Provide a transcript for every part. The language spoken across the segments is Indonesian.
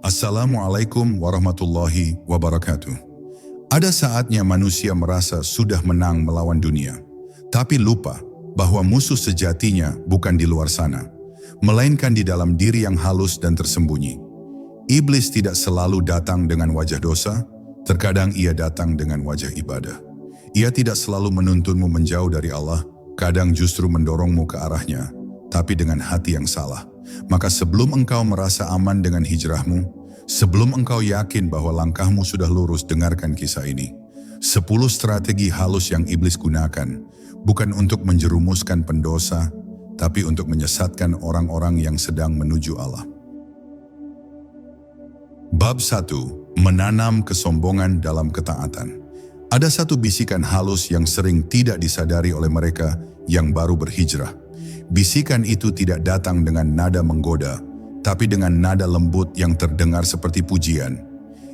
Assalamualaikum warahmatullahi wabarakatuh. Ada saatnya manusia merasa sudah menang melawan dunia, tapi lupa bahwa musuh sejatinya bukan di luar sana, melainkan di dalam diri yang halus dan tersembunyi. Iblis tidak selalu datang dengan wajah dosa, terkadang ia datang dengan wajah ibadah. Ia tidak selalu menuntunmu menjauh dari Allah, kadang justru mendorongmu ke arahnya, tapi dengan hati yang salah. Maka sebelum engkau merasa aman dengan hijrahmu, sebelum engkau yakin bahwa langkahmu sudah lurus, dengarkan kisah ini. 10 strategi halus yang iblis gunakan, bukan untuk menjerumuskan pendosa, tapi untuk menyesatkan orang-orang yang sedang menuju Allah. Bab 1. Menanam kesombongan dalam ketaatan. Ada satu bisikan halus yang sering tidak disadari oleh mereka yang baru berhijrah. Bisikan itu tidak datang dengan nada menggoda, tapi dengan nada lembut yang terdengar seperti pujian.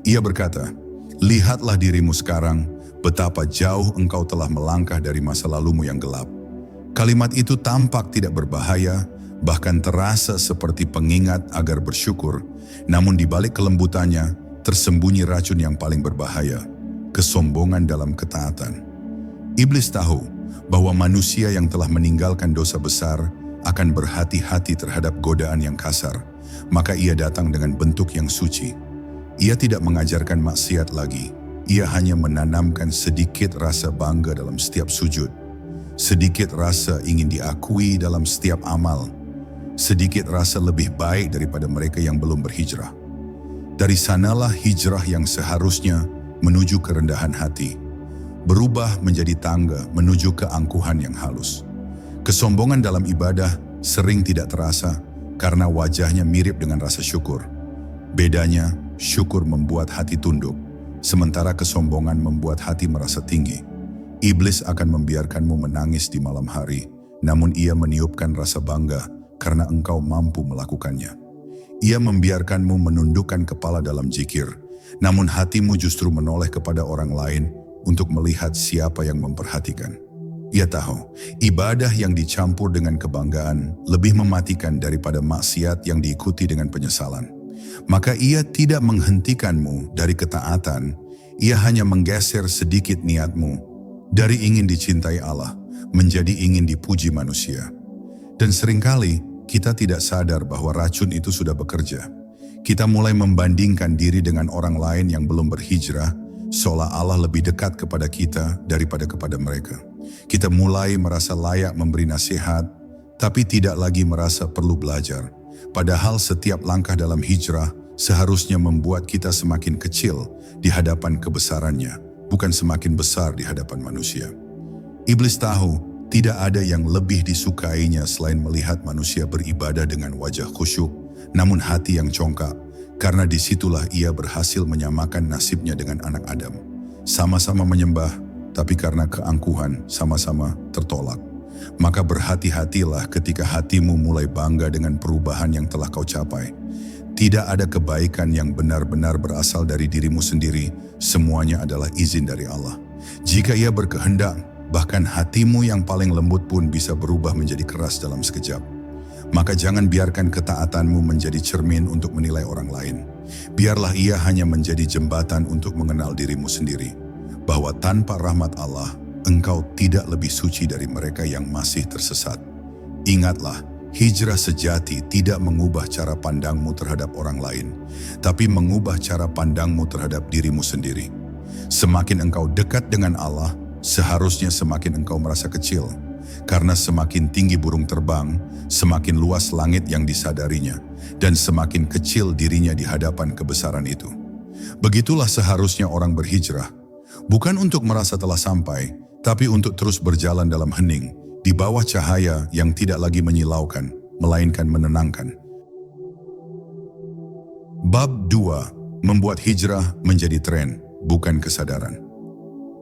Ia berkata, "Lihatlah dirimu sekarang, betapa jauh engkau telah melangkah dari masa lalumu yang gelap." Kalimat itu tampak tidak berbahaya, bahkan terasa seperti pengingat agar bersyukur. Namun di balik kelembutannya, tersembunyi racun yang paling berbahaya, kesombongan dalam ketaatan. Iblis tahu bahwa manusia yang telah meninggalkan dosa besar akan berhati-hati terhadap godaan yang kasar, maka ia datang dengan bentuk yang suci. Ia tidak mengajarkan maksiat lagi, ia hanya menanamkan sedikit rasa bangga dalam setiap sujud, sedikit rasa ingin diakui dalam setiap amal, sedikit rasa lebih baik daripada mereka yang belum berhijrah. Dari sanalah hijrah yang seharusnya menuju kerendahan hati berubah menjadi tangga menuju keangkuhan yang halus. Kesombongan dalam ibadah sering tidak terasa karena wajahnya mirip dengan rasa syukur. Bedanya, syukur membuat hati tunduk, sementara kesombongan membuat hati merasa tinggi. Iblis akan membiarkanmu menangis di malam hari, namun ia meniupkan rasa bangga karena engkau mampu melakukannya. Ia membiarkanmu menundukkan kepala dalam zikir, namun hatimu justru menoleh kepada orang lain untuk melihat siapa yang memperhatikan. Ia tahu, ibadah yang dicampur dengan kebanggaan lebih mematikan daripada maksiat yang diikuti dengan penyesalan. Maka ia tidak menghentikanmu dari ketaatan, ia hanya menggeser sedikit niatmu dari ingin dicintai Allah menjadi ingin dipuji manusia. Dan seringkali kita tidak sadar bahwa racun itu sudah bekerja. Kita mulai membandingkan diri dengan orang lain yang belum berhijrah, seolah Allah lebih dekat kepada kita daripada kepada mereka. Kita mulai merasa layak memberi nasihat, tapi tidak lagi merasa perlu belajar. Padahal setiap langkah dalam hijrah seharusnya membuat kita semakin kecil di hadapan kebesarannya, bukan semakin besar di hadapan manusia. Iblis tahu tidak ada yang lebih disukainya selain melihat manusia beribadah dengan wajah khusyuk, namun hati yang congkak, karena disitulah ia berhasil menyamakan nasibnya dengan anak Adam. Sama-sama menyembah, tapi karena keangkuhan sama-sama tertolak. Maka berhati-hatilah ketika hatimu mulai bangga dengan perubahan yang telah kau capai. Tidak ada kebaikan yang benar-benar berasal dari dirimu sendiri, semuanya adalah izin dari Allah. Jika ia berkehendak, bahkan hatimu yang paling lembut pun bisa berubah menjadi keras dalam sekejap. Maka jangan biarkan ketaatanmu menjadi cermin untuk menilai orang lain. Biarlah ia hanya menjadi jembatan untuk mengenal dirimu sendiri, bahwa tanpa rahmat Allah, engkau tidak lebih suci dari mereka yang masih tersesat. Ingatlah, hijrah sejati tidak mengubah cara pandangmu terhadap orang lain, tapi mengubah cara pandangmu terhadap dirimu sendiri. Semakin engkau dekat dengan Allah, seharusnya semakin engkau merasa kecil. Karena semakin tinggi burung terbang, semakin luas langit yang disadarinya, dan semakin kecil dirinya di hadapan kebesaran itu. Begitulah seharusnya orang berhijrah, bukan untuk merasa telah sampai, tapi untuk terus berjalan dalam hening, di bawah cahaya yang tidak lagi menyilaukan, melainkan menenangkan. Bab 2. Membuat hijrah menjadi tren, bukan kesadaran.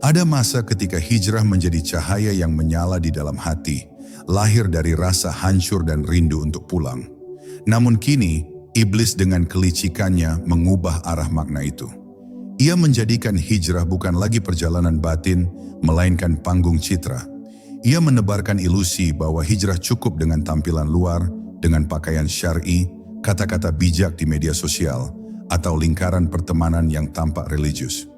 Ada masa ketika hijrah menjadi cahaya yang menyala di dalam hati, lahir dari rasa hancur dan rindu untuk pulang. Namun kini, iblis dengan kelicikannya mengubah arah makna itu. Ia menjadikan hijrah bukan lagi perjalanan batin, melainkan panggung citra. Ia menebarkan ilusi bahwa hijrah cukup dengan tampilan luar, dengan pakaian syar'i, kata-kata bijak di media sosial, atau lingkaran pertemanan yang tampak religius.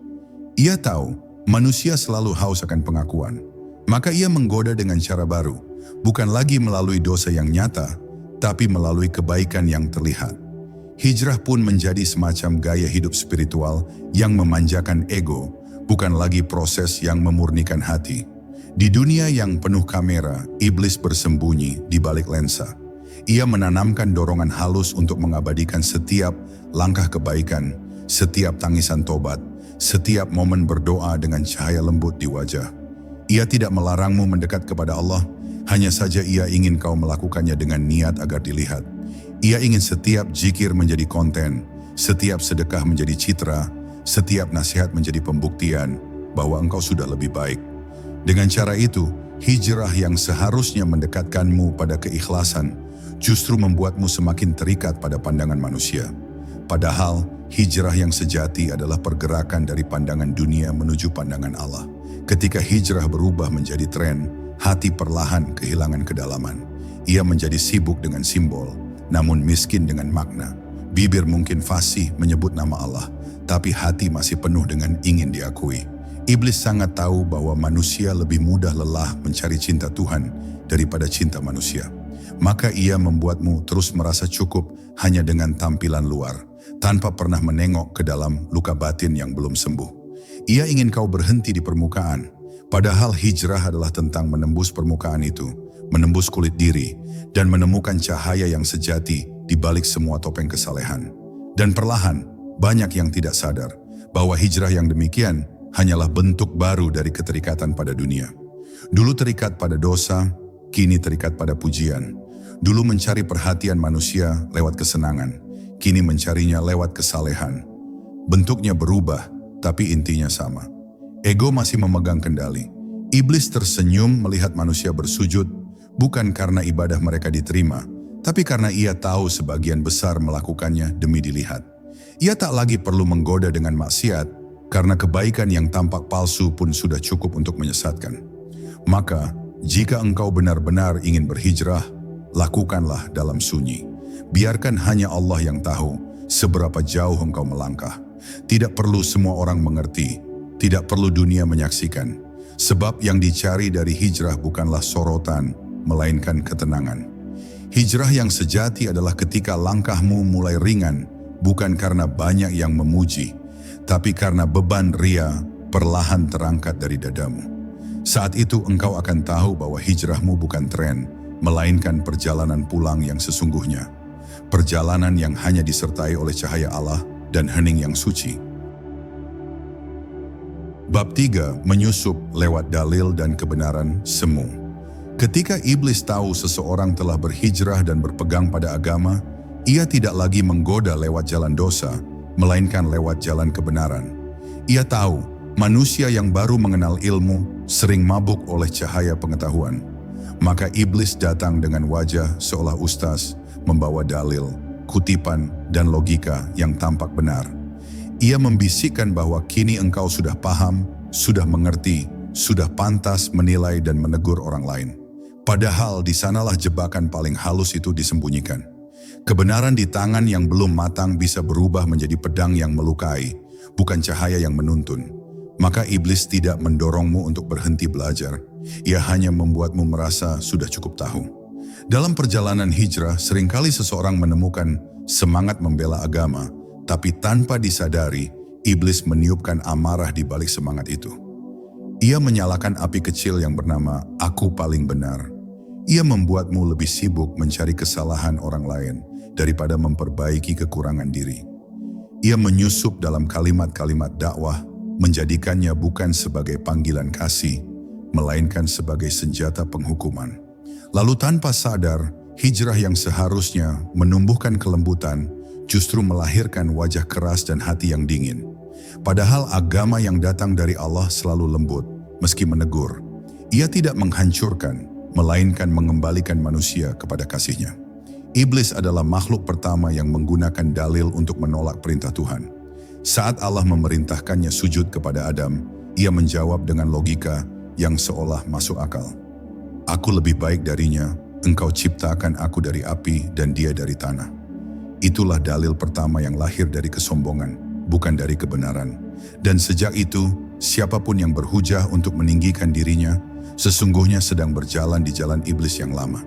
Ia tahu manusia selalu haus akan pengakuan, maka ia menggoda dengan cara baru, bukan lagi melalui dosa yang nyata, tapi melalui kebaikan yang terlihat. Hijrah pun menjadi semacam gaya hidup spiritual yang memanjakan ego, bukan lagi proses yang memurnikan hati. Di dunia yang penuh kamera, iblis bersembunyi di balik lensa. Ia menanamkan dorongan halus untuk mengabadikan setiap langkah kebaikan, setiap tangisan tobat, setiap momen berdoa dengan cahaya lembut di wajah. Ia tidak melarangmu mendekat kepada Allah, hanya saja ia ingin kau melakukannya dengan niat agar dilihat. Ia ingin setiap zikir menjadi konten, setiap sedekah menjadi citra, setiap nasihat menjadi pembuktian bahwa engkau sudah lebih baik. Dengan cara itu, hijrah yang seharusnya mendekatkanmu pada keikhlasan justru membuatmu semakin terikat pada pandangan manusia. Padahal, hijrah yang sejati adalah pergerakan dari pandangan dunia menuju pandangan Allah. Ketika hijrah berubah menjadi tren, hati perlahan kehilangan kedalaman. Ia menjadi sibuk dengan simbol, namun miskin dengan makna. Bibir mungkin fasih menyebut nama Allah, tapi hati masih penuh dengan ingin diakui. Iblis sangat tahu bahwa manusia lebih mudah lelah mencari cinta Tuhan daripada cinta manusia. Maka ia membuatmu terus merasa cukup hanya dengan tampilan luar, tanpa pernah menengok ke dalam luka batin yang belum sembuh. Ia ingin kau berhenti di permukaan, padahal hijrah adalah tentang menembus permukaan itu, menembus kulit diri, dan menemukan cahaya yang sejati di balik semua topeng kesalehan. Dan perlahan, banyak yang tidak sadar bahwa hijrah yang demikian hanyalah bentuk baru dari keterikatan pada dunia. Dulu terikat pada dosa, kini terikat pada pujian. Dulu mencari perhatian manusia lewat kesenangan, kini mencarinya lewat kesalehan. Bentuknya berubah, tapi intinya sama. Ego masih memegang kendali. Iblis tersenyum melihat manusia bersujud, bukan karena ibadah mereka diterima, tapi karena ia tahu sebagian besar melakukannya demi dilihat. Ia tak lagi perlu menggoda dengan maksiat, karena kebaikan yang tampak palsu pun sudah cukup untuk menyesatkan. Maka, jika engkau benar-benar ingin berhijrah, lakukanlah dalam sunyi. Biarkan hanya Allah yang tahu seberapa jauh engkau melangkah. Tidak perlu semua orang mengerti, tidak perlu dunia menyaksikan. Sebab yang dicari dari hijrah bukanlah sorotan, melainkan ketenangan. Hijrah yang sejati adalah ketika langkahmu mulai ringan, bukan karena banyak yang memuji, tapi karena beban ria perlahan terangkat dari dadamu. Saat itu engkau akan tahu bahwa hijrahmu bukan tren, melainkan perjalanan pulang yang sesungguhnya. Perjalanan yang hanya disertai oleh cahaya Allah dan hening yang suci. Bab 3, menyusup lewat dalil dan kebenaran semu. Ketika iblis tahu seseorang telah berhijrah dan berpegang pada agama, ia tidak lagi menggoda lewat jalan dosa, melainkan lewat jalan kebenaran. Ia tahu manusia yang baru mengenal ilmu sering mabuk oleh cahaya pengetahuan. Maka iblis datang dengan wajah seolah ustaz, membawa dalil, kutipan, dan logika yang tampak benar. Ia membisikkan bahwa kini engkau sudah paham, sudah mengerti, sudah pantas menilai dan menegur orang lain. Padahal di sanalah jebakan paling halus itu disembunyikan. Kebenaran di tangan yang belum matang bisa berubah menjadi pedang yang melukai, bukan cahaya yang menuntun. Maka iblis tidak mendorongmu untuk berhenti belajar. Ia hanya membuatmu merasa sudah cukup tahu. Dalam perjalanan hijrah, seringkali seseorang menemukan semangat membela agama, tapi tanpa disadari, iblis meniupkan amarah di balik semangat itu. Ia menyalakan api kecil yang bernama "Aku Paling Benar". Ia membuatmu lebih sibuk mencari kesalahan orang lain daripada memperbaiki kekurangan diri. Ia menyusup dalam kalimat-kalimat dakwah, menjadikannya bukan sebagai panggilan kasih, melainkan sebagai senjata penghukuman. Lalu tanpa sadar, hijrah yang seharusnya menumbuhkan kelembutan justru melahirkan wajah keras dan hati yang dingin. Padahal agama yang datang dari Allah selalu lembut, meski menegur. Ia tidak menghancurkan, melainkan mengembalikan manusia kepada kasih-Nya. Iblis adalah makhluk pertama yang menggunakan dalil untuk menolak perintah Tuhan. Saat Allah memerintahkannya sujud kepada Adam, ia menjawab dengan logika yang seolah masuk akal. Aku lebih baik darinya, engkau ciptakan aku dari api dan dia dari tanah. Itulah dalil pertama yang lahir dari kesombongan, bukan dari kebenaran. Dan sejak itu, siapapun yang berhujah untuk meninggikan dirinya, sesungguhnya sedang berjalan di jalan iblis yang lama.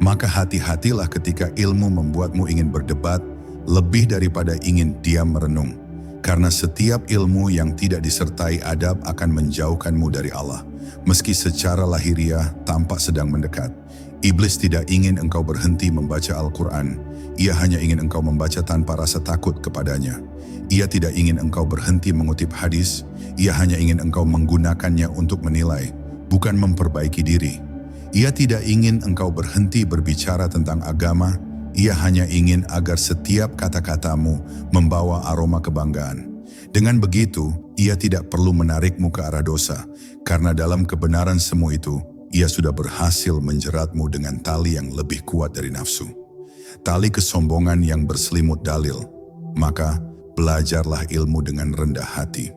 Maka hati-hatilah ketika ilmu membuatmu ingin berdebat, lebih daripada ingin diam merenung. Karena setiap ilmu yang tidak disertai adab akan menjauhkanmu dari Allah. Meski secara lahiriah tampak sedang mendekat. Iblis tidak ingin engkau berhenti membaca Al-Quran. Ia hanya ingin engkau membaca tanpa rasa takut kepadanya. Ia tidak ingin engkau berhenti mengutip hadis. Ia hanya ingin engkau menggunakannya untuk menilai, bukan memperbaiki diri. Ia tidak ingin engkau berhenti berbicara tentang agama. Ia hanya ingin agar setiap kata-katamu membawa aroma kebanggaan. Dengan begitu, ia tidak perlu menarikmu ke arah dosa, karena dalam kebenaran semu itu, ia sudah berhasil menjeratmu dengan tali yang lebih kuat dari nafsu. Tali kesombongan yang berselimut dalil. Maka, belajarlah ilmu dengan rendah hati.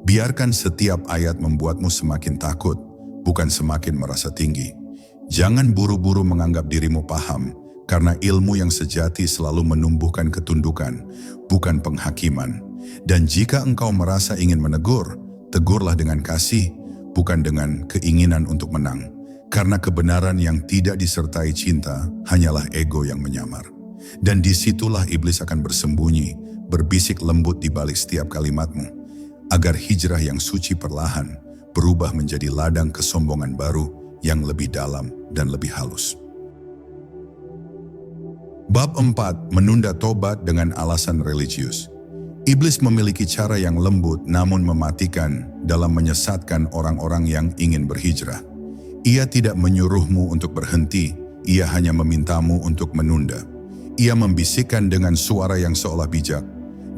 Biarkan setiap ayat membuatmu semakin takut, bukan semakin merasa tinggi. Jangan buru-buru menganggap dirimu paham, karena ilmu yang sejati selalu menumbuhkan ketundukan, bukan penghakiman. Dan jika engkau merasa ingin menegur, tegurlah dengan kasih, bukan dengan keinginan untuk menang. Karena kebenaran yang tidak disertai cinta hanyalah ego yang menyamar. Dan disitulah iblis akan bersembunyi, berbisik lembut di balik setiap kalimatmu, agar hijrah yang suci perlahan berubah menjadi ladang kesombongan baru yang lebih dalam dan lebih halus. Bab 4. Menunda tobat dengan alasan religius. Iblis memiliki cara yang lembut namun mematikan dalam menyesatkan orang-orang yang ingin berhijrah. Ia tidak menyuruhmu untuk berhenti, ia hanya memintamu untuk menunda. Ia membisikkan dengan suara yang seolah bijak,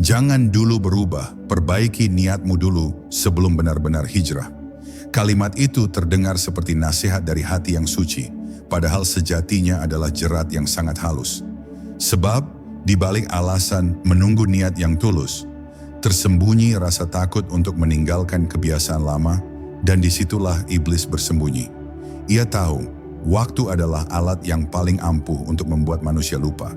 "Jangan dulu berubah, perbaiki niatmu dulu sebelum benar-benar hijrah." Kalimat itu terdengar seperti nasihat dari hati yang suci, padahal sejatinya adalah jerat yang sangat halus. Sebab, di balik alasan menunggu niat yang tulus, tersembunyi rasa takut untuk meninggalkan kebiasaan lama, dan disitulah iblis bersembunyi. Ia tahu, waktu adalah alat yang paling ampuh untuk membuat manusia lupa.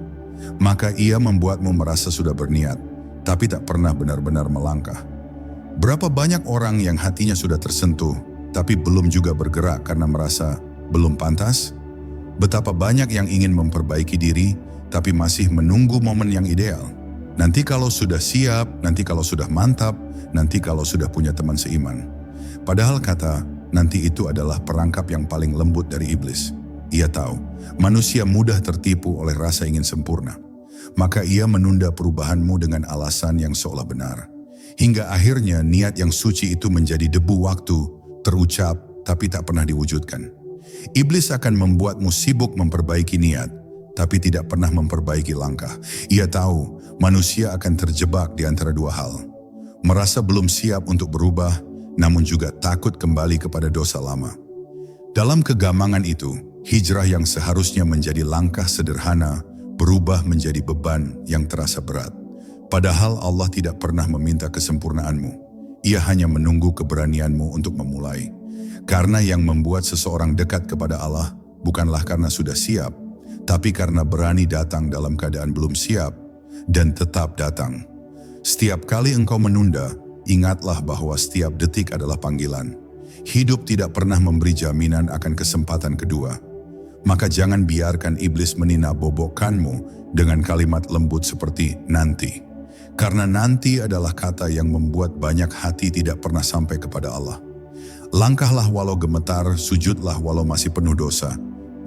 Maka ia membuatmu merasa sudah berniat, tapi tak pernah benar-benar melangkah. Berapa banyak orang yang hatinya sudah tersentuh, tapi belum juga bergerak karena merasa belum pantas? Betapa banyak yang ingin memperbaiki diri, tapi masih menunggu momen yang ideal. Nanti kalau sudah siap, nanti kalau sudah mantap, nanti kalau sudah punya teman seiman. Padahal kata nanti itu adalah perangkap yang paling lembut dari iblis. Ia tahu, manusia mudah tertipu oleh rasa ingin sempurna. Maka ia menunda perubahanmu dengan alasan yang seolah benar. Hingga akhirnya niat yang suci itu menjadi debu waktu, terucap tapi tak pernah diwujudkan. Iblis akan membuatmu sibuk memperbaiki niat, tapi tidak pernah memperbaiki langkah. Ia tahu manusia akan terjebak di antara dua hal. Merasa belum siap untuk berubah, namun juga takut kembali kepada dosa lama. Dalam kegamangan itu, hijrah yang seharusnya menjadi langkah sederhana, berubah menjadi beban yang terasa berat. Padahal Allah tidak pernah meminta kesempurnaanmu. Ia hanya menunggu keberanianmu untuk memulai. Karena yang membuat seseorang dekat kepada Allah bukanlah karena sudah siap, tapi karena berani datang dalam keadaan belum siap dan tetap datang. Setiap kali engkau menunda, ingatlah bahwa setiap detik adalah panggilan. Hidup tidak pernah memberi jaminan akan kesempatan kedua. Maka jangan biarkan iblis meninabobokanmu dengan kalimat lembut seperti nanti. Karena nanti adalah kata yang membuat banyak hati tidak pernah sampai kepada Allah. Langkahlah walau gemetar, sujudlah walau masih penuh dosa.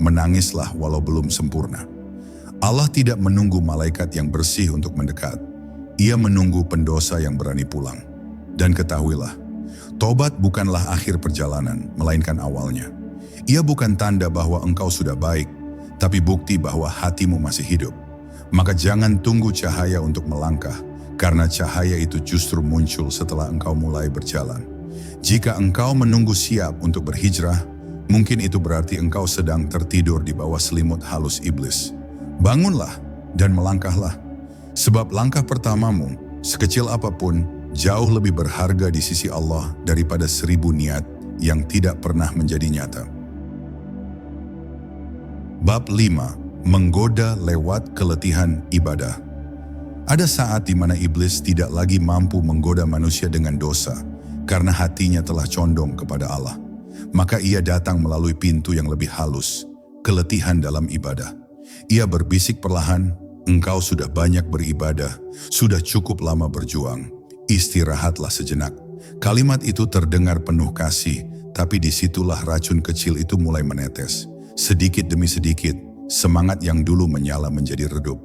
Menangislah walau belum sempurna. Allah tidak menunggu malaikat yang bersih untuk mendekat. Ia menunggu pendosa yang berani pulang. Dan ketahuilah, tobat bukanlah akhir perjalanan, melainkan awalnya. Ia bukan tanda bahwa engkau sudah baik, tapi bukti bahwa hatimu masih hidup. Maka jangan tunggu cahaya untuk melangkah, karena cahaya itu justru muncul setelah engkau mulai berjalan. Jika engkau menunggu siap untuk berhijrah, mungkin itu berarti engkau sedang tertidur di bawah selimut halus iblis. Bangunlah dan melangkahlah, sebab langkah pertamamu, sekecil apapun, jauh lebih berharga di sisi Allah daripada 1000 niat yang tidak pernah menjadi nyata. Bab 5. Menggoda lewat keletihan ibadah. Ada saat di mana iblis tidak lagi mampu menggoda manusia dengan dosa karena hatinya telah condong kepada Allah. Maka ia datang melalui pintu yang lebih halus, keletihan dalam ibadah. Ia berbisik perlahan, "Engkau sudah banyak beribadah, sudah cukup lama berjuang. Istirahatlah sejenak." Kalimat itu terdengar penuh kasih, tapi disitulah racun kecil itu mulai menetes. Sedikit demi sedikit, semangat yang dulu menyala menjadi redup.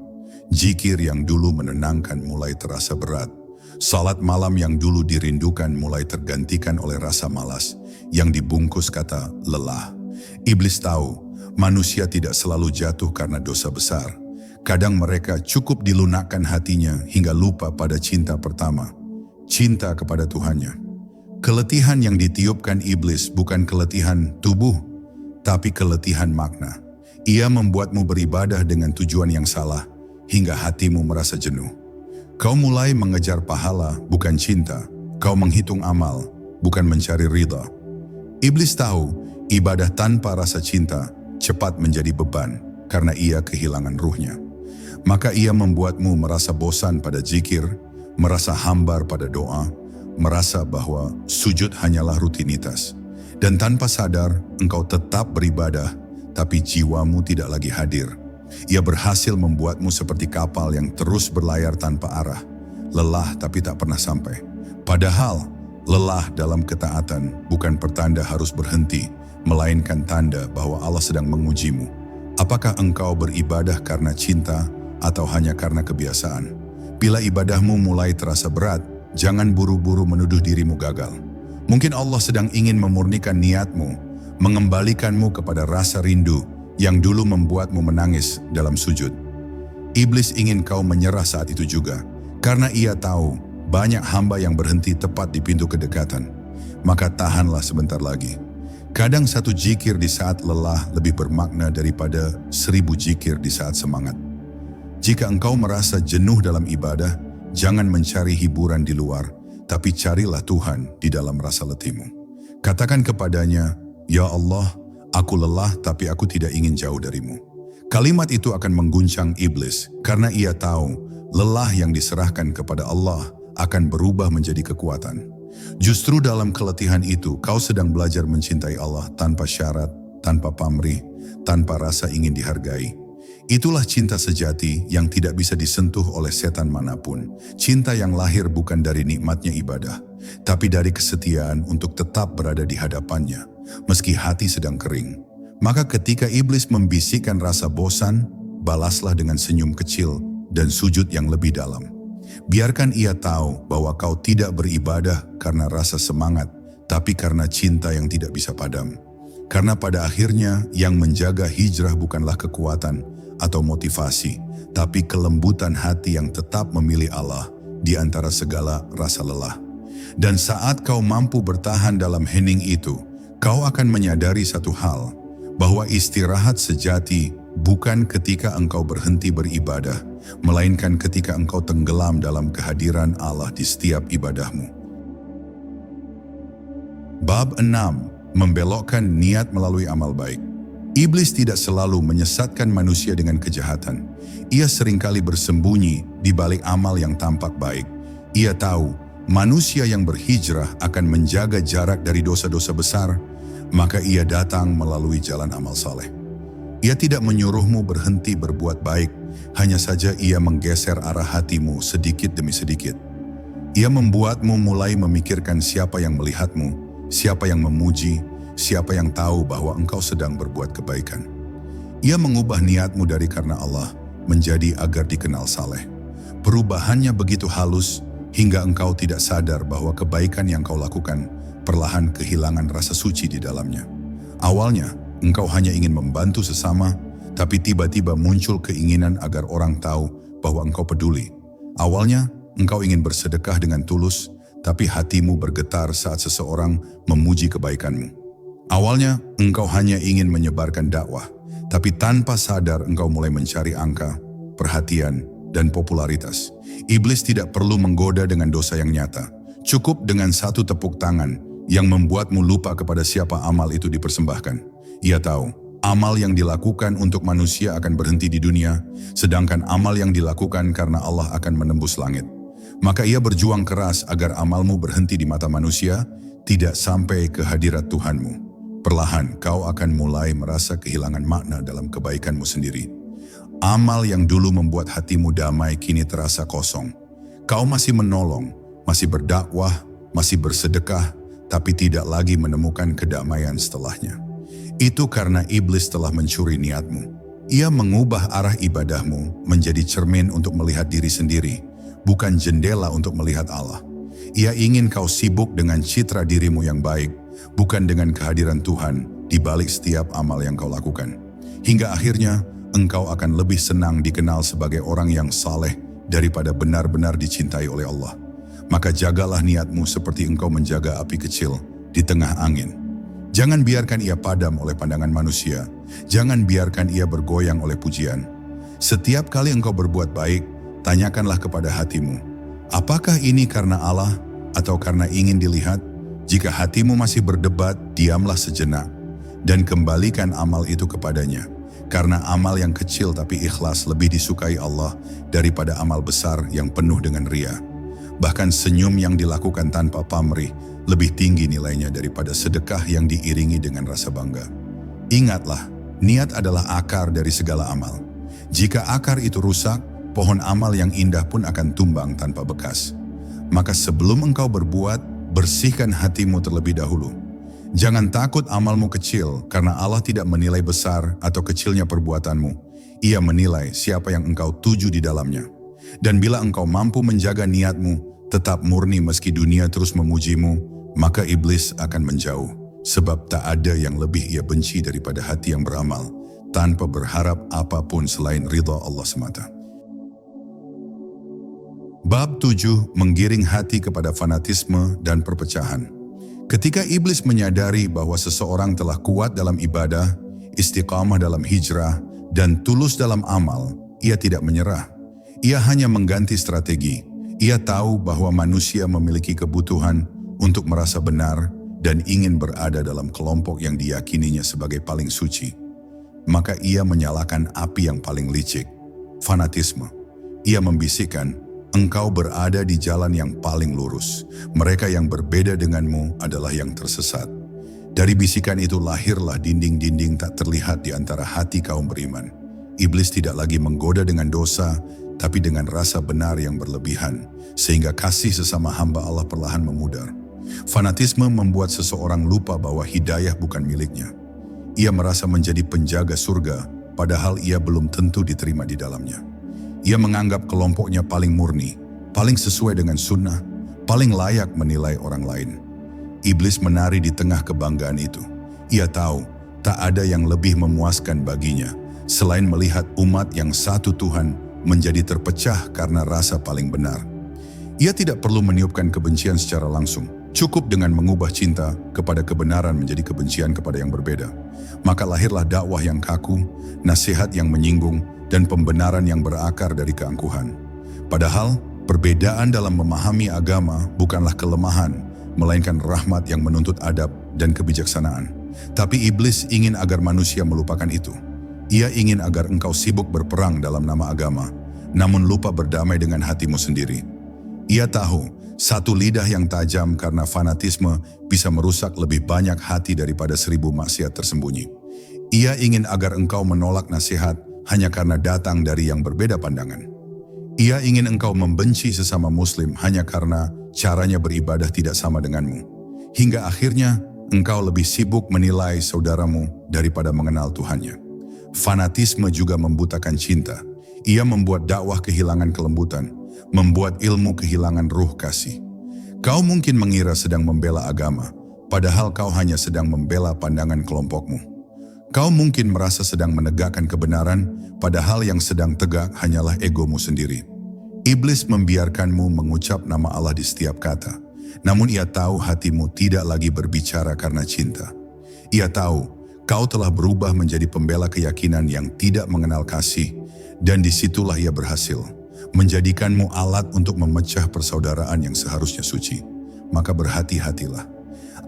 Zikir yang dulu menenangkan mulai terasa berat. Salat malam yang dulu dirindukan mulai tergantikan oleh rasa malas yang dibungkus kata lelah. Iblis tahu, manusia tidak selalu jatuh karena dosa besar. Kadang mereka cukup dilunakkan hatinya hingga lupa pada cinta pertama, cinta kepada Tuhannya. Keletihan yang ditiupkan iblis bukan keletihan tubuh, tapi keletihan makna. Ia membuatmu beribadah dengan tujuan yang salah, hingga hatimu merasa jenuh. Kau mulai mengejar pahala, bukan cinta. Kau menghitung amal, bukan mencari ridha. Iblis tahu, ibadah tanpa rasa cinta cepat menjadi beban, karena ia kehilangan ruhnya. Maka ia membuatmu merasa bosan pada zikir, merasa hambar pada doa, merasa bahwa sujud hanyalah rutinitas. Dan tanpa sadar, engkau tetap beribadah, tapi jiwamu tidak lagi hadir. Ia berhasil membuatmu seperti kapal yang terus berlayar tanpa arah, lelah tapi tak pernah sampai. Padahal, lelah dalam ketaatan bukan pertanda harus berhenti, melainkan tanda bahwa Allah sedang mengujimu. Apakah engkau beribadah karena cinta atau hanya karena kebiasaan? Bila ibadahmu mulai terasa berat, jangan buru-buru menuduh dirimu gagal. Mungkin Allah sedang ingin memurnikan niatmu, mengembalikanmu kepada rasa rindu yang dulu membuatmu menangis dalam sujud. Iblis ingin kau menyerah saat itu juga, karena ia tahu banyak hamba yang berhenti tepat di pintu kedekatan. Maka tahanlah sebentar lagi. Kadang satu zikir di saat lelah lebih bermakna daripada 1000 zikir di saat semangat. Jika engkau merasa jenuh dalam ibadah, jangan mencari hiburan di luar, tapi carilah Tuhan di dalam rasa letihmu. Katakan kepadanya, "Ya Allah, aku lelah tapi aku tidak ingin jauh darimu." Kalimat itu akan mengguncang iblis karena ia tahu lelah yang diserahkan kepada Allah akan berubah menjadi kekuatan. Justru dalam keletihan itu kau sedang belajar mencintai Allah tanpa syarat, tanpa pamrih, tanpa rasa ingin dihargai. Itulah cinta sejati yang tidak bisa disentuh oleh setan manapun. Cinta yang lahir bukan dari nikmatnya ibadah, tapi dari kesetiaan untuk tetap berada di hadapannya, meski hati sedang kering. Maka ketika iblis membisikkan rasa bosan, balaslah dengan senyum kecil dan sujud yang lebih dalam. Biarkan ia tahu bahwa kau tidak beribadah karena rasa semangat, tapi karena cinta yang tidak bisa padam. Karena pada akhirnya yang menjaga hijrah bukanlah kekuatan atau motivasi, tapi kelembutan hati yang tetap memilih Allah di antara segala rasa lelah. Dan saat kau mampu bertahan dalam hening itu, kau akan menyadari satu hal, bahwa istirahat sejati bukan ketika engkau berhenti beribadah, melainkan ketika engkau tenggelam dalam kehadiran Allah di setiap ibadahmu. Bab 6. Membelokkan niat melalui amal baik. Iblis tidak selalu menyesatkan manusia dengan kejahatan. Ia seringkali bersembunyi di balik amal yang tampak baik. Ia tahu manusia yang berhijrah akan menjaga jarak dari dosa-dosa besar, maka ia datang melalui jalan amal saleh. Ia tidak menyuruhmu berhenti berbuat baik, hanya saja ia menggeser arah hatimu sedikit demi sedikit. Ia membuatmu mulai memikirkan siapa yang melihatmu, siapa yang memuji, siapa yang tahu bahwa engkau sedang berbuat kebaikan. Ia mengubah niatmu dari karena Allah menjadi agar dikenal saleh. Perubahannya begitu halus hingga engkau tidak sadar bahwa kebaikan yang kau lakukan perlahan kehilangan rasa suci di dalamnya. Awalnya, engkau hanya ingin membantu sesama, tapi tiba-tiba muncul keinginan agar orang tahu bahwa engkau peduli. Awalnya, engkau ingin bersedekah dengan tulus, tapi hatimu bergetar saat seseorang memuji kebaikanmu. Awalnya, engkau hanya ingin menyebarkan dakwah, tapi tanpa sadar engkau mulai mencari angka, perhatian, dan popularitas. Iblis tidak perlu menggoda dengan dosa yang nyata. Cukup dengan satu tepuk tangan yang membuatmu lupa kepada siapa amal itu dipersembahkan. Ia tahu, Amal yang dilakukan untuk manusia akan berhenti di dunia, sedangkan amal yang dilakukan karena Allah akan menembus langit. Maka ia berjuang keras agar amalmu berhenti di mata manusia, tidak sampai ke hadirat Tuhanmu. Perlahan kau akan mulai merasa kehilangan makna dalam kebaikanmu sendiri. Amal yang dulu membuat hatimu damai kini terasa kosong. Kau masih menolong, masih berdakwah, masih bersedekah, tapi tidak lagi menemukan kedamaian setelahnya. Itu karena iblis telah mencuri niatmu. Ia mengubah arah ibadahmu menjadi cermin untuk melihat diri sendiri, bukan jendela untuk melihat Allah. Ia ingin kau sibuk dengan citra dirimu yang baik, bukan dengan kehadiran Tuhan di balik setiap amal yang kau lakukan. Hingga akhirnya, engkau akan lebih senang dikenal sebagai orang yang saleh daripada benar-benar dicintai oleh Allah. Maka jagalah niatmu seperti engkau menjaga api kecil di tengah angin. Jangan biarkan ia padam oleh pandangan manusia. Jangan biarkan ia bergoyang oleh pujian. Setiap kali engkau berbuat baik, tanyakanlah kepada hatimu, apakah ini karena Allah atau karena ingin dilihat? Jika hatimu masih berdebat, diamlah sejenak dan kembalikan amal itu kepadanya. Karena amal yang kecil tapi ikhlas lebih disukai Allah daripada amal besar yang penuh dengan ria. Bahkan senyum yang dilakukan tanpa pamrih lebih tinggi nilainya daripada sedekah yang diiringi dengan rasa bangga. Ingatlah, niat adalah akar dari segala amal. Jika akar itu rusak, pohon amal yang indah pun akan tumbang tanpa bekas. Maka sebelum engkau berbuat, bersihkan hatimu terlebih dahulu. Jangan takut amalmu kecil, karena Allah tidak menilai besar atau kecilnya perbuatanmu. Ia menilai siapa yang engkau tuju di dalamnya. Dan bila engkau mampu menjaga niatmu, tetap murni meski dunia terus memujimu, maka iblis akan menjauh. Sebab tak ada yang lebih ia benci daripada hati yang beramal, tanpa berharap apapun selain ridha Allah semata. Bab 7. Menggiring hati kepada fanatisme dan perpecahan. Ketika iblis menyadari bahwa seseorang telah kuat dalam ibadah, istiqamah dalam hijrah, dan tulus dalam amal, ia tidak menyerah. Ia hanya mengganti strategi. Ia tahu bahwa manusia memiliki kebutuhan untuk merasa benar dan ingin berada dalam kelompok yang diyakininya sebagai paling suci. Maka ia menyalakan api yang paling licik, fanatisme. Ia membisikkan, engkau berada di jalan yang paling lurus. Mereka yang berbeda denganmu adalah yang tersesat. Dari bisikan itu lahirlah dinding-dinding tak terlihat di antara hati kaum beriman. Iblis tidak lagi menggoda dengan dosa, tapi dengan rasa benar yang berlebihan, sehingga kasih sesama hamba Allah perlahan memudar. Fanatisme membuat seseorang lupa bahwa hidayah bukan miliknya. Ia merasa menjadi penjaga surga, padahal ia belum tentu diterima di dalamnya. Ia menganggap kelompoknya paling murni, paling sesuai dengan sunnah, paling layak menilai orang lain. Iblis menari di tengah kebanggaan itu. Ia tahu tak ada yang lebih memuaskan baginya, selain melihat umat yang satu Tuhan menjadi terpecah karena rasa paling benar. Ia tidak perlu meniupkan kebencian secara langsung. Cukup dengan mengubah cinta kepada kebenaran menjadi kebencian kepada yang berbeda. Maka lahirlah dakwah yang kaku, nasihat yang menyinggung, dan pembenaran yang berakar dari keangkuhan. Padahal, perbedaan dalam memahami agama bukanlah kelemahan, melainkan rahmat yang menuntut adab dan kebijaksanaan. Tapi iblis ingin agar manusia melupakan itu. Ia ingin agar engkau sibuk berperang dalam nama agama, namun lupa berdamai dengan hatimu sendiri. Ia tahu, satu lidah yang tajam karena fanatisme bisa merusak lebih banyak hati daripada 1000 maksiat tersembunyi. Ia ingin agar engkau menolak nasihat hanya karena datang dari yang berbeda pandangan. Ia ingin engkau membenci sesama muslim hanya karena caranya beribadah tidak sama denganmu. Hingga akhirnya, engkau lebih sibuk menilai saudaramu daripada mengenal Tuhannya. Fanatisme juga membutakan cinta. Ia membuat dakwah kehilangan kelembutan, membuat ilmu kehilangan ruh kasih. Kau mungkin mengira sedang membela agama, padahal kau hanya sedang membela pandangan kelompokmu. Kau mungkin merasa sedang menegakkan kebenaran, padahal yang sedang tegak hanyalah egomu sendiri. Iblis membiarkanmu mengucap nama Allah di setiap kata, namun ia tahu hatimu tidak lagi berbicara karena cinta. Ia tahu kau telah berubah menjadi pembela keyakinan yang tidak mengenal kasih, dan disitulah ia berhasil, menjadikanmu alat untuk memecah persaudaraan yang seharusnya suci. Maka berhati-hatilah.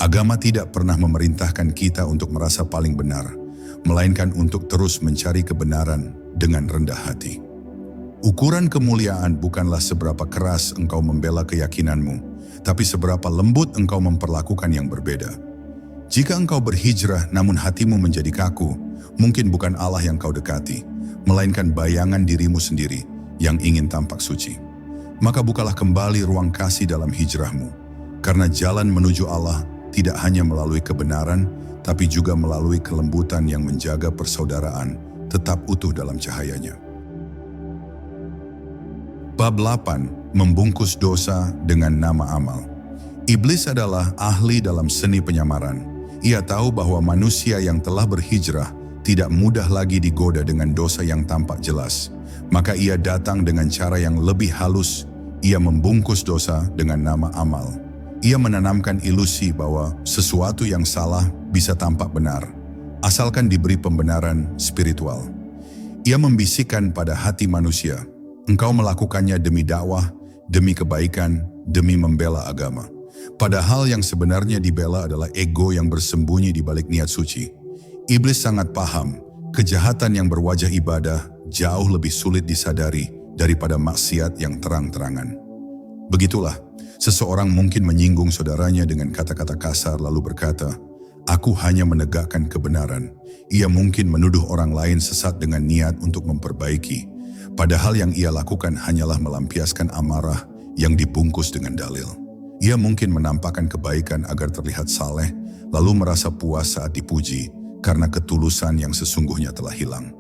Agama tidak pernah memerintahkan kita untuk merasa paling benar, melainkan untuk terus mencari kebenaran dengan rendah hati. Ukuran kemuliaan bukanlah seberapa keras engkau membela keyakinanmu, tapi seberapa lembut engkau memperlakukan yang berbeda. Jika engkau berhijrah namun hatimu menjadi kaku, mungkin bukan Allah yang kau dekati, melainkan bayangan dirimu sendiri yang ingin tampak suci. Maka bukalah kembali ruang kasih dalam hijrahmu, karena jalan menuju Allah tidak hanya melalui kebenaran, tapi juga melalui kelembutan yang menjaga persaudaraan tetap utuh dalam cahayanya. Bab 8. Membungkus dosa dengan nama amal. Iblis adalah ahli dalam seni penyamaran. Ia tahu bahwa manusia yang telah berhijrah tidak mudah lagi digoda dengan dosa yang tampak jelas. Maka ia datang dengan cara yang lebih halus. Ia membungkus dosa dengan nama amal. Ia menanamkan ilusi bahwa sesuatu yang salah bisa tampak benar, asalkan diberi pembenaran spiritual. Ia membisikkan pada hati manusia, engkau melakukannya demi dakwah, demi kebaikan, demi membela agama. Padahal yang sebenarnya dibela adalah ego yang bersembunyi di balik niat suci. Iblis sangat paham, kejahatan yang berwajah ibadah jauh lebih sulit disadari daripada maksiat yang terang-terangan. Begitulah, seseorang mungkin menyinggung saudaranya dengan kata-kata kasar lalu berkata, "Aku hanya menegakkan kebenaran." Ia mungkin menuduh orang lain sesat dengan niat untuk memperbaiki, padahal yang ia lakukan hanyalah melampiaskan amarah yang dibungkus dengan dalil. Ia mungkin menampakkan kebaikan agar terlihat saleh, lalu merasa puas saat dipuji karena ketulusan yang sesungguhnya telah hilang.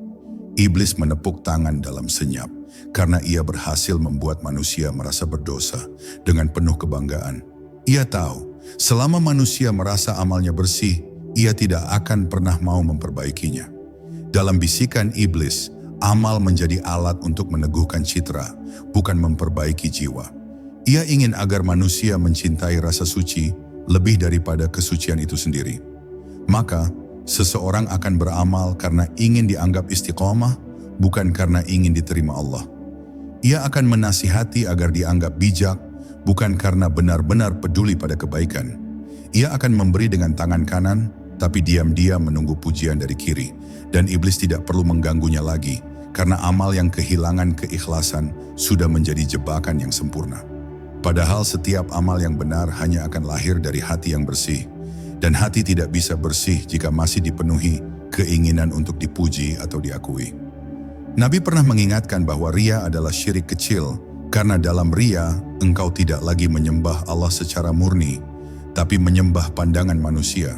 Iblis menepuk tangan dalam senyap karena ia berhasil membuat manusia merasa berdosa dengan penuh kebanggaan. Ia tahu, selama manusia merasa amalnya bersih, ia tidak akan pernah mau memperbaikinya. Dalam bisikan iblis, amal menjadi alat untuk meneguhkan citra, bukan memperbaiki jiwa. Ia ingin agar manusia mencintai rasa suci lebih daripada kesucian itu sendiri. Maka, seseorang akan beramal karena ingin dianggap istiqomah, bukan karena ingin diterima Allah. Ia akan menasihati agar dianggap bijak, bukan karena benar-benar peduli pada kebaikan. Ia akan memberi dengan tangan kanan, tapi diam-diam menunggu pujian dari kiri, dan iblis tidak perlu mengganggunya lagi, karena amal yang kehilangan keikhlasan sudah menjadi jebakan yang sempurna. Padahal setiap amal yang benar hanya akan lahir dari hati yang bersih, dan hati tidak bisa bersih jika masih dipenuhi keinginan untuk dipuji atau diakui. Nabi pernah mengingatkan bahwa ria adalah syirik kecil, karena dalam ria engkau tidak lagi menyembah Allah secara murni, tapi menyembah pandangan manusia.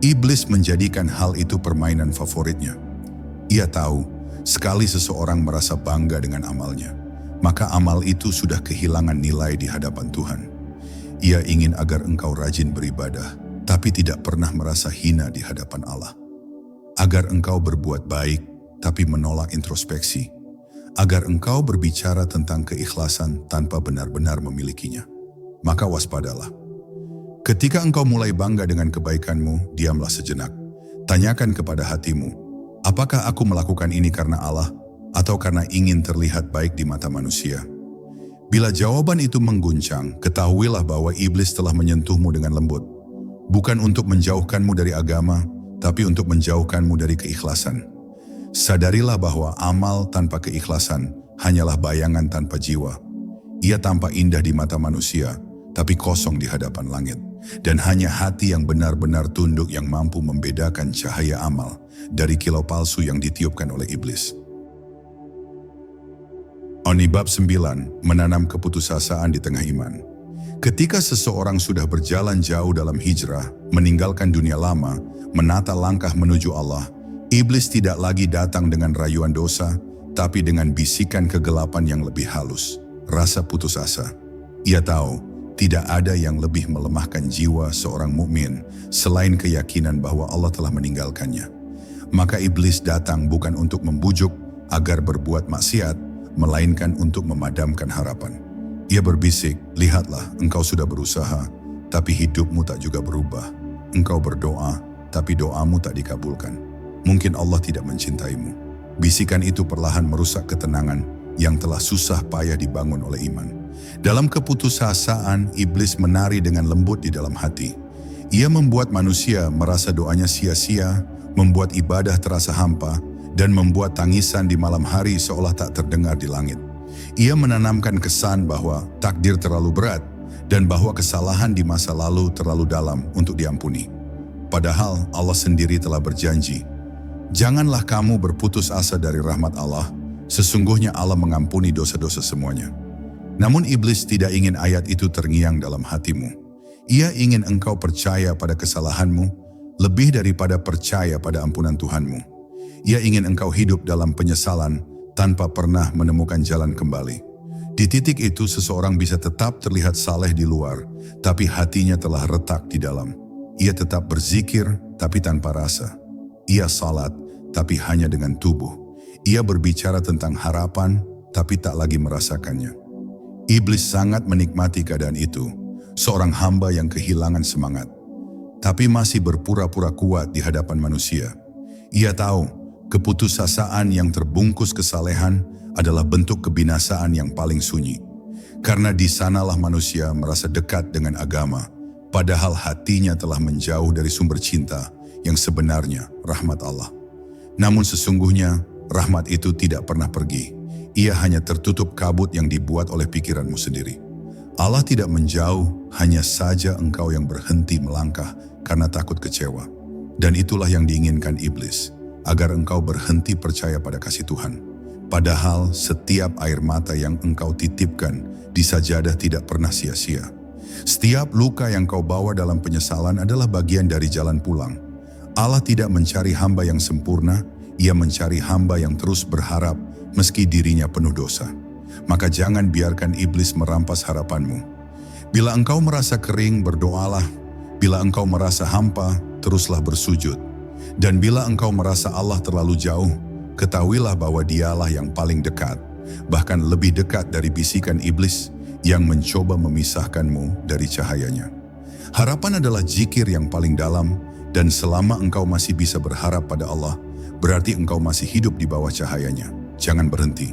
Iblis menjadikan hal itu permainan favoritnya. Ia tahu, sekali seseorang merasa bangga dengan amalnya, maka amal itu sudah kehilangan nilai di hadapan Tuhan. Ia ingin agar engkau rajin beribadah, tapi tidak pernah merasa hina di hadapan Allah. Agar engkau berbuat baik, tapi menolak introspeksi. Agar engkau berbicara tentang keikhlasan tanpa benar-benar memilikinya. Maka waspadalah. Ketika engkau mulai bangga dengan kebaikanmu, diamlah sejenak. Tanyakan kepada hatimu, apakah aku melakukan ini karena Allah, atau karena ingin terlihat baik di mata manusia? Bila jawaban itu mengguncang, ketahuilah bahwa iblis telah menyentuhmu dengan lembut. Bukan untuk menjauhkanmu dari agama, tapi untuk menjauhkanmu dari keikhlasan. Sadarilah bahwa amal tanpa keikhlasan hanyalah bayangan tanpa jiwa. Ia tampak indah di mata manusia, tapi kosong di hadapan langit. Dan hanya hati yang benar-benar tunduk yang mampu membedakan cahaya amal dari kilau palsu yang ditiupkan oleh iblis. Bab 9. Menanam keputusasaan di tengah iman. Ketika seseorang sudah berjalan jauh dalam hijrah, meninggalkan dunia lama, menata langkah menuju Allah, iblis tidak lagi datang dengan rayuan dosa, tapi dengan bisikan kegelapan yang lebih halus, rasa putus asa. Ia tahu, tidak ada yang lebih melemahkan jiwa seorang mukmin selain keyakinan bahwa Allah telah meninggalkannya. Maka iblis datang bukan untuk membujuk agar berbuat maksiat, melainkan untuk memadamkan harapan. Ia berbisik, lihatlah, engkau sudah berusaha, tapi hidupmu tak juga berubah. Engkau berdoa, tapi doamu tak dikabulkan. Mungkin Allah tidak mencintaimu. Bisikan itu perlahan merusak ketenangan yang telah susah payah dibangun oleh iman. Dalam keputusasaan, iblis menari dengan lembut di dalam hati. Ia membuat manusia merasa doanya sia-sia, membuat ibadah terasa hampa, dan membuat tangisan di malam hari seolah tak terdengar di langit. Ia menanamkan kesan bahwa takdir terlalu berat dan bahwa kesalahan di masa lalu terlalu dalam untuk diampuni. Padahal Allah sendiri telah berjanji, "Janganlah kamu berputus asa dari rahmat Allah, sesungguhnya Allah mengampuni dosa-dosa semuanya." Namun iblis tidak ingin ayat itu terngiang dalam hatimu. Ia ingin engkau percaya pada kesalahanmu lebih daripada percaya pada ampunan Tuhanmu. Ia ingin engkau hidup dalam penyesalan tanpa pernah menemukan jalan kembali. Di titik itu seseorang bisa tetap terlihat saleh di luar, tapi hatinya telah retak di dalam. Ia tetap berzikir tapi tanpa rasa. Ia salat tapi hanya dengan tubuh. Ia berbicara tentang harapan tapi tak lagi merasakannya. Iblis sangat menikmati keadaan itu, seorang hamba yang kehilangan semangat, tapi masih berpura-pura kuat di hadapan manusia. Ia tahu keputusasaan yang terbungkus kesalehan adalah bentuk kebinasaan yang paling sunyi. Karena di sanalah manusia merasa dekat dengan agama, padahal hatinya telah menjauh dari sumber cinta yang sebenarnya rahmat Allah. Namun sesungguhnya rahmat itu tidak pernah pergi. Ia hanya tertutup kabut yang dibuat oleh pikiranmu sendiri. Allah tidak menjauh, hanya saja engkau yang berhenti melangkah karena takut kecewa. Dan itulah yang diinginkan iblis, agar engkau berhenti percaya pada kasih Tuhan. Padahal setiap air mata yang engkau titipkan di sajadah tidak pernah sia-sia. Setiap luka yang kau bawa dalam penyesalan adalah bagian dari jalan pulang. Allah tidak mencari hamba yang sempurna, Ia mencari hamba yang terus berharap meski dirinya penuh dosa. Maka jangan biarkan iblis merampas harapanmu. Bila engkau merasa kering, berdoalah. Bila engkau merasa hampa, teruslah bersujud. Dan bila engkau merasa Allah terlalu jauh, ketahuilah bahwa Dialah yang paling dekat, bahkan lebih dekat dari bisikan iblis yang mencoba memisahkanmu dari cahayanya. Harapan adalah zikir yang paling dalam, dan selama engkau masih bisa berharap pada Allah, berarti engkau masih hidup di bawah cahayanya. Jangan berhenti,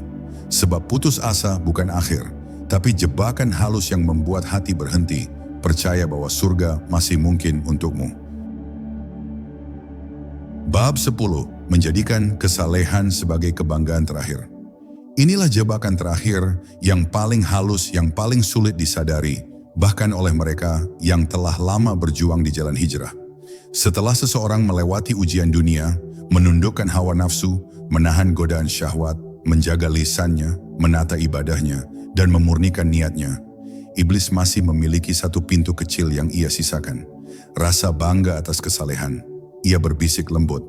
sebab putus asa bukan akhir, tapi jebakan halus yang membuat hati berhenti. Percaya bahwa surga masih mungkin untukmu. Bab 10. Menjadikan kesalehan sebagai kebanggaan terakhir. Inilah jebakan terakhir yang paling halus, yang paling sulit disadari, bahkan oleh mereka yang telah lama berjuang di jalan hijrah. Setelah seseorang melewati ujian dunia, menundukkan hawa nafsu, menahan godaan syahwat, menjaga lisannya, menata ibadahnya, dan memurnikan niatnya, iblis masih memiliki satu pintu kecil yang ia sisakan, rasa bangga atas kesalehan. Ia berbisik lembut,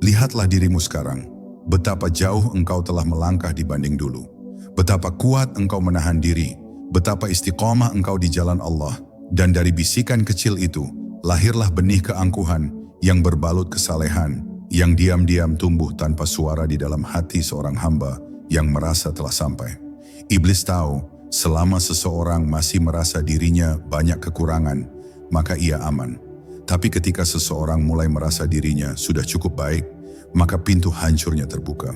"Lihatlah dirimu sekarang, betapa jauh engkau telah melangkah dibanding dulu. Betapa kuat engkau menahan diri, betapa istiqomah engkau di jalan Allah." Dan dari bisikan kecil itu, lahirlah benih keangkuhan yang berbalut kesalehan, yang diam-diam tumbuh tanpa suara di dalam hati seorang hamba yang merasa telah sampai. Iblis tahu, selama seseorang masih merasa dirinya banyak kekurangan, maka ia aman. Tapi ketika seseorang mulai merasa dirinya sudah cukup baik, maka pintu hancurnya terbuka.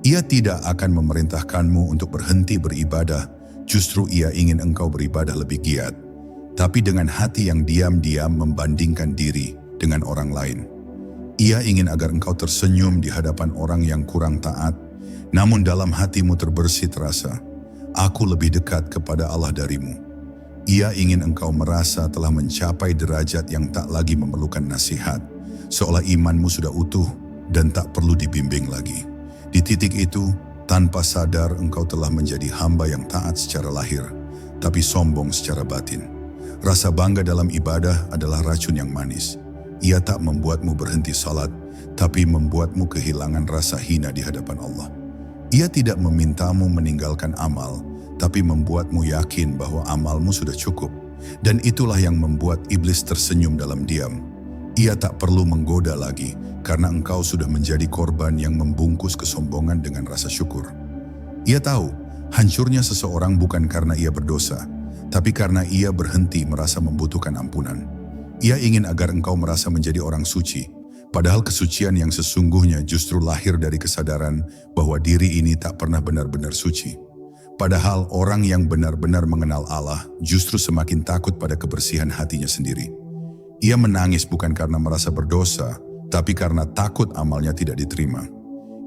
Ia tidak akan memerintahkanmu untuk berhenti beribadah, justru ia ingin engkau beribadah lebih giat, tapi dengan hati yang diam-diam membandingkan diri dengan orang lain. Ia ingin agar engkau tersenyum di hadapan orang yang kurang taat, namun dalam hatimu terbersih terasa, "Aku lebih dekat kepada Allah darimu." Ia ingin engkau merasa telah mencapai derajat yang tak lagi memerlukan nasihat, seolah imanmu sudah utuh dan tak perlu dibimbing lagi. Di titik itu, tanpa sadar engkau telah menjadi hamba yang taat secara lahir, tapi sombong secara batin. Rasa bangga dalam ibadah adalah racun yang manis. Ia tak membuatmu berhenti salat, tapi membuatmu kehilangan rasa hina di hadapan Allah. Ia tidak memintamu meninggalkan amal, tapi membuatmu yakin bahwa amalmu sudah cukup. Dan itulah yang membuat iblis tersenyum dalam diam. Ia tak perlu menggoda lagi, karena engkau sudah menjadi korban yang membungkus kesombongan dengan rasa syukur. Ia tahu, hancurnya seseorang bukan karena ia berdosa, tapi karena ia berhenti merasa membutuhkan ampunan. Ia ingin agar engkau merasa menjadi orang suci, padahal kesucian yang sesungguhnya justru lahir dari kesadaran bahwa diri ini tak pernah benar-benar suci. Padahal orang yang benar-benar mengenal Allah justru semakin takut pada kebersihan hatinya sendiri. Ia menangis bukan karena merasa berdosa, tapi karena takut amalnya tidak diterima.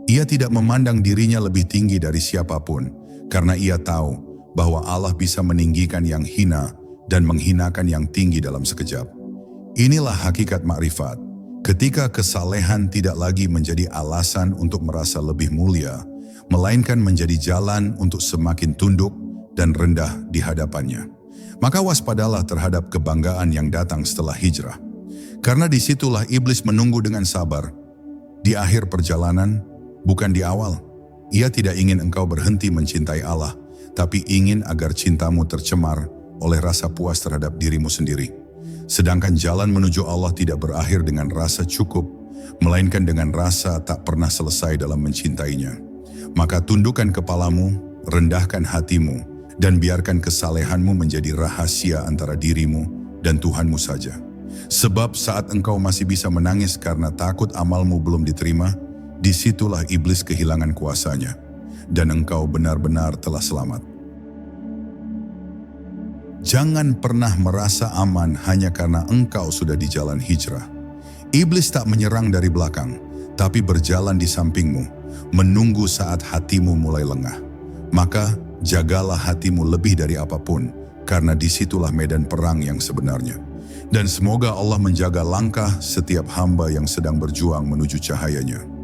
Ia tidak memandang dirinya lebih tinggi dari siapapun, karena ia tahu bahwa Allah bisa meninggikan yang hina dan menghinakan yang tinggi dalam sekejap. Inilah hakikat makrifat. Ketika kesalehan tidak lagi menjadi alasan untuk merasa lebih mulia, melainkan menjadi jalan untuk semakin tunduk dan rendah di hadapannya. Maka waspadalah terhadap kebanggaan yang datang setelah hijrah. Karena disitulah iblis menunggu dengan sabar. Di akhir perjalanan, bukan di awal. Ia tidak ingin engkau berhenti mencintai Allah, tapi ingin agar cintamu tercemar oleh rasa puas terhadap dirimu sendiri. Sedangkan jalan menuju Allah tidak berakhir dengan rasa cukup, melainkan dengan rasa tak pernah selesai dalam mencintainya. Maka tundukkan kepalamu, rendahkan hatimu, dan biarkan kesalehanmu menjadi rahasia antara dirimu dan Tuhanmu saja. Sebab saat engkau masih bisa menangis karena takut amalmu belum diterima, disitulah iblis kehilangan kuasanya, dan engkau benar-benar telah selamat. Jangan pernah merasa aman hanya karena engkau sudah di jalan hijrah. Iblis tak menyerang dari belakang, tapi berjalan di sampingmu, menunggu saat hatimu mulai lengah. Maka jagalah hatimu lebih dari apapun, karena disitulah medan perang yang sebenarnya. Dan semoga Allah menjaga langkah setiap hamba yang sedang berjuang menuju cahayanya.